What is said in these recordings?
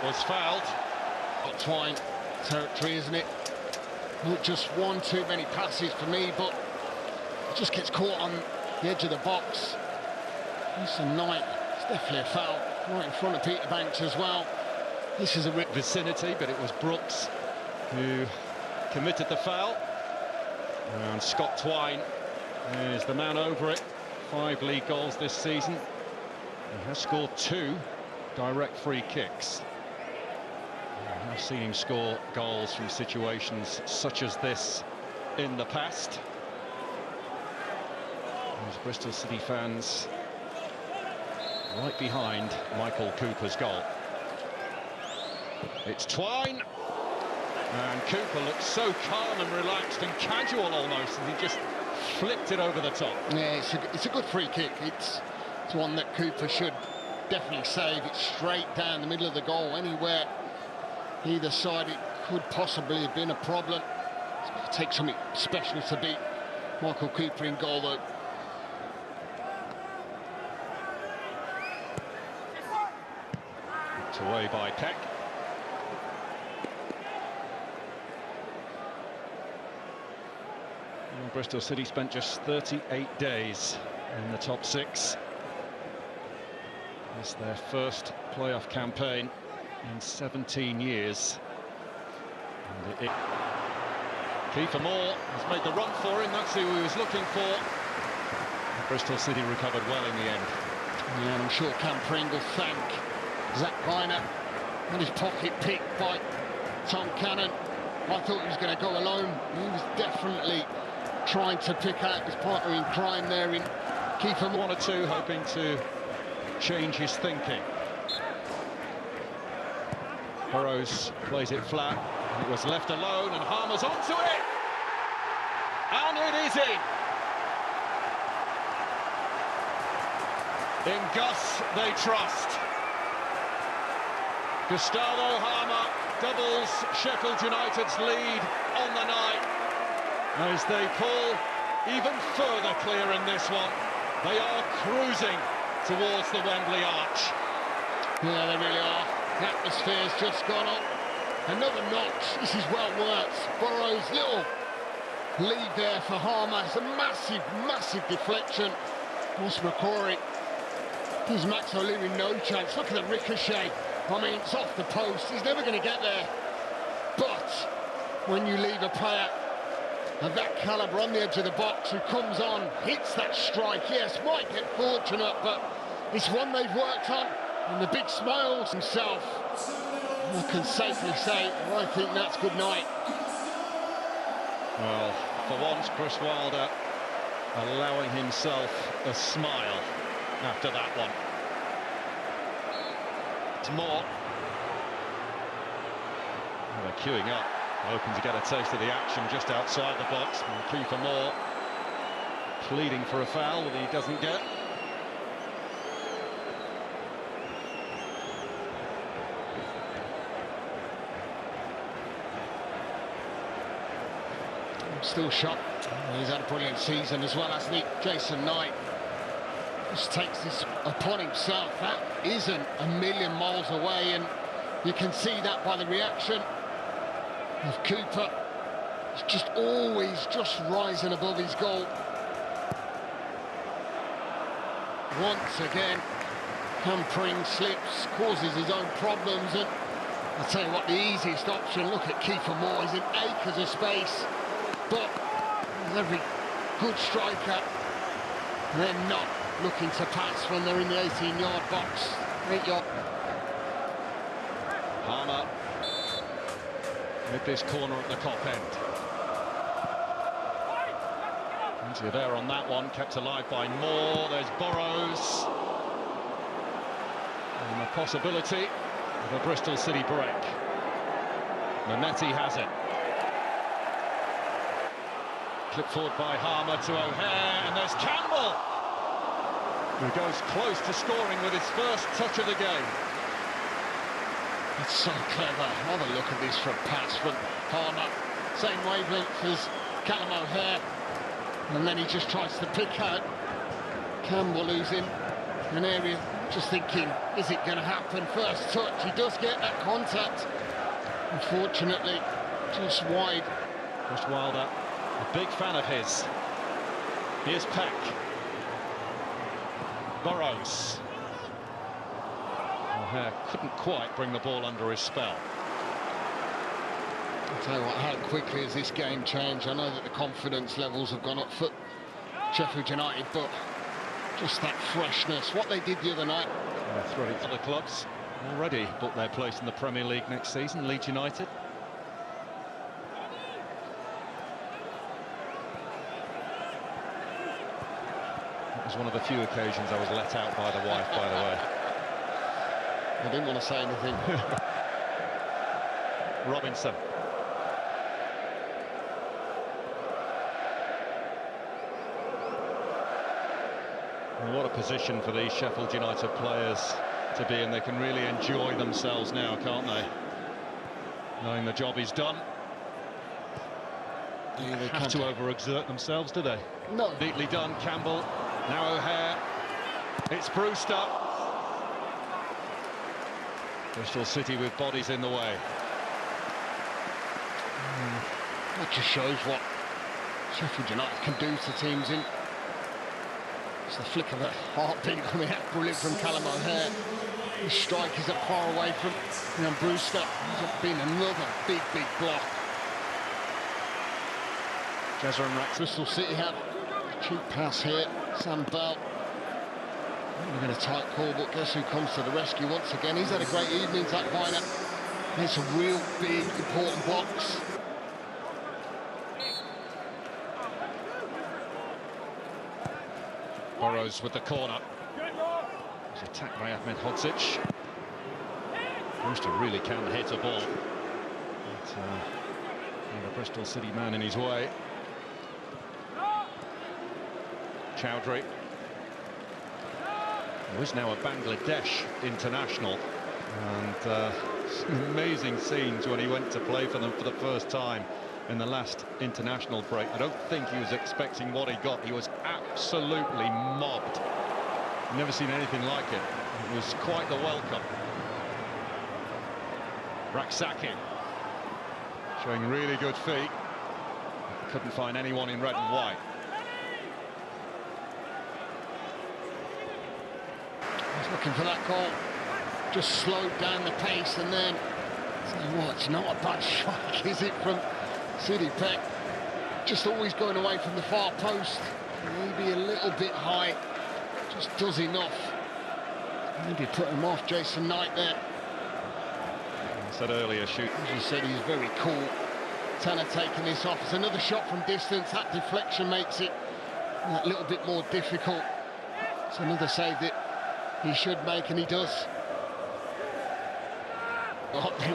was fouled. Got Twine territory, isn't it? Not just one too many passes for me, but it just gets caught on the edge of the box. Mason Knight, it's definitely a foul, right in front of Peter Banks as well. This is a vicinity, but it was Brooks who committed the foul. And Scott Twine is the man over it. 5 league goals this season. He has scored 2 direct free kicks. I've seen him score goals from situations such as this in the past. There's Bristol City fans right behind Michael Cooper's goal. It's Twine, and Cooper looks so calm and relaxed and casual almost as he just flicked it over the top. Yeah, it's a good free kick. It's one that Cooper should definitely save. It's straight down the middle of the goal. Anywhere either side it could possibly have been a problem. It takes something special to beat Michael Cooper in goal though. It's away by Peck. And Bristol City spent just 38 days in the top 6. It's their first playoff campaign in 17 years. And Kiefer Moore has made the run for him. That's who he was looking for. Bristol City recovered well in the end. Yeah, and I'm sure Cam Pringle thank Zach Reiner and his pocket picked by Tom Cannon. I thought he was going to go alone. He was definitely trying to pick out his partner in crime there in Kiefer Moore. 1 or 2 hoping to change his thinking. Burrows plays it flat, and it was left alone, and Harmer's onto it! And it is in! In Gus they trust. Gustavo Harmer doubles Sheffield United's lead on the night as they pull even further clear in this one. They are cruising towards the Wembley Arch. Yeah, they really are. The atmosphere's just gone up. Another notch. This is well worked. Burrows' little lead there for Harmer. It's a massive, massive deflection. Ross McCrory gives Max O'Leary no chance. Look at the ricochet. I mean, it's off the post. He's never going to get there. But when you leave a player of that calibre on the edge of the box who comes on, hits that strike, yes, might get fortunate, but it's one they've worked on. And the big smiles himself, I can safely say, I think that's good night. Well, for once, Chris Wilder allowing himself a smile after that one. It's Moore. Well, they're queuing up, hoping to get a taste of the action just outside the box. And Kiefer Moore pleading for a foul that he doesn't get. Still shocked. He's had a brilliant season as well, hasn't he? Jason Knight just takes this upon himself. That isn't a million miles away, and you can see that by the reaction of Cooper. He's just always just rising above his goal. Once again, Cam Pring slips, causes his own problems, and I'll tell you what, the easiest option, look at Kiefer Moore, he's in acres of space. But every good striker, they're not looking to pass when they're in the 18-yard box. 8-yard. Harmer with this corner at the top end. Into there on that one, kept alive by Moore. There's Burrows. And the possibility of a Bristol City break. Manetti has it. Clipped forward by Harmer to O'Hare, and there's Campbell, who goes close to scoring with his first touch of the game. It's so clever. Have a look at this for a pass from Harmer. Same wavelength as Callum O'Hare. And then he just tries to pick out Campbell, who's in an area, just thinking, is it going to happen? First touch, he does get that contact. Unfortunately, just wide. Chris Wilder, a big fan of his. Here's Peck. Burrows. O'Hare couldn't quite bring the ball under his spell. I'll tell you what, how quickly has this game changed? I know that the confidence levels have gone up for Sheffield United, but just that freshness, what they did the other night. Other clubs already booked their place in the Premier League next season, Leeds United. That was one of the few occasions I was let out by the wife, by the way. I didn't want to say anything. Robinson. And what a position for these Sheffield United players to be in. They can really enjoy themselves now, can't they? Knowing the job is done. They have to overexert themselves, do they? No. Neatly done, Campbell. Now O'Hare. It's Brewster. Bristol City with bodies in the way. That just shows what Sheffield United can do to teams in. It's the flick of a heartbeat coming out brilliant from Callum O'Hare. His strike is up far away from Brewster. It's been another big block. Jezron Rex. Bristol City have a cheap pass here. Sam Bell. We're in a tight call, but guess who comes to the rescue once again? He's had a great evening, Zach Weiner. It's a real big, important box. Burrows with the corner. He's attacked by Ahmed Hodzic. Brewster really can hit a ball. But, the Bristol City man in his way. Chowdhury, who is now a Bangladesh international, and some amazing scenes when he went to play for them for the first time in the last international break. I don't think he was expecting what he got. He was absolutely mobbed. Never seen anything like it. It was quite the welcome. Raksaki showing really good feet. Couldn't find anyone in red and white. He's looking for that goal. Just slowed down the pace, and then it's not a bad strike, is it, from City? Peck just always going away from the far post. Maybe a little bit high. Just does enough. Maybe put him off. Jason Knight there. I said earlier, shoot. As you said, he's very cool. Tanner taking this off. It's another shot from distance. That deflection makes it a little bit more difficult. It's another save that he should make, and he does.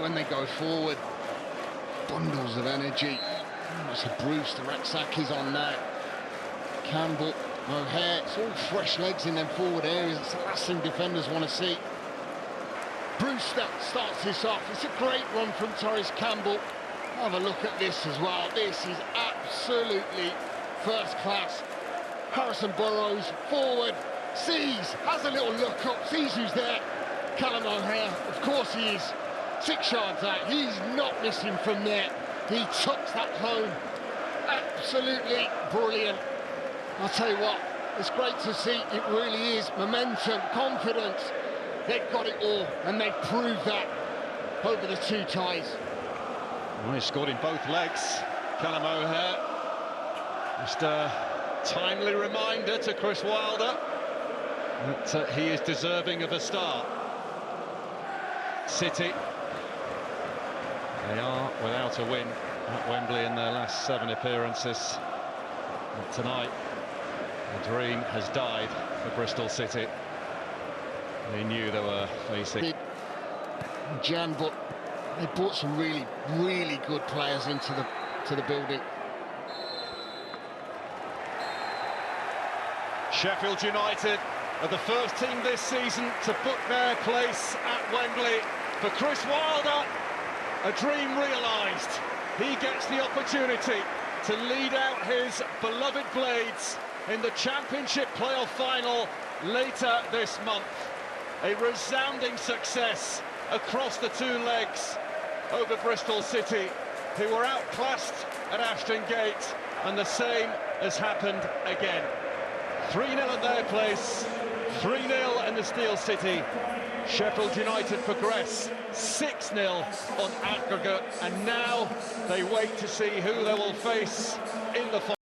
When they go forward, bundles of energy. It's a Brewster. Raksaki's on now. Campbell, O'Hare. It's all fresh legs in them forward areas. It's the last thing defenders want to see. Brewster starts this off. It's a great run from Torres Campbell. Have a look at this as well. This is absolutely first class. Harrison Burrows forward, sees, has a little look up, sees who's there. Callum O'Hare, of course he is. 6 yards out. He's not missing from there. He tucks that home. Absolutely brilliant. I'll tell you what, it's great to see. It really is. Momentum, confidence. They've got it all, and they've proved that over the 2 ties. Well, he scored in both legs. Callum O'Hare. Just a timely reminder to Chris Wilder that he is deserving of a start. City, they are without a win at Wembley in their last 7 appearances. But tonight, the dream has died for Bristol City. They knew they were facing Jan, but they brought some really good players into the building. Sheffield United are the first team this season to book their place at Wembley. For Chris Wilder, a dream realised. He gets the opportunity to lead out his beloved Blades in the Championship playoff final later this month. A resounding success across the two legs over Bristol City, who were outclassed at Ashton Gate, and the same has happened again. 3-0 at their place, 3-0 in the Steel City. Sheffield United progress 6-0 on aggregate, and now they wait to see who they will face in the final.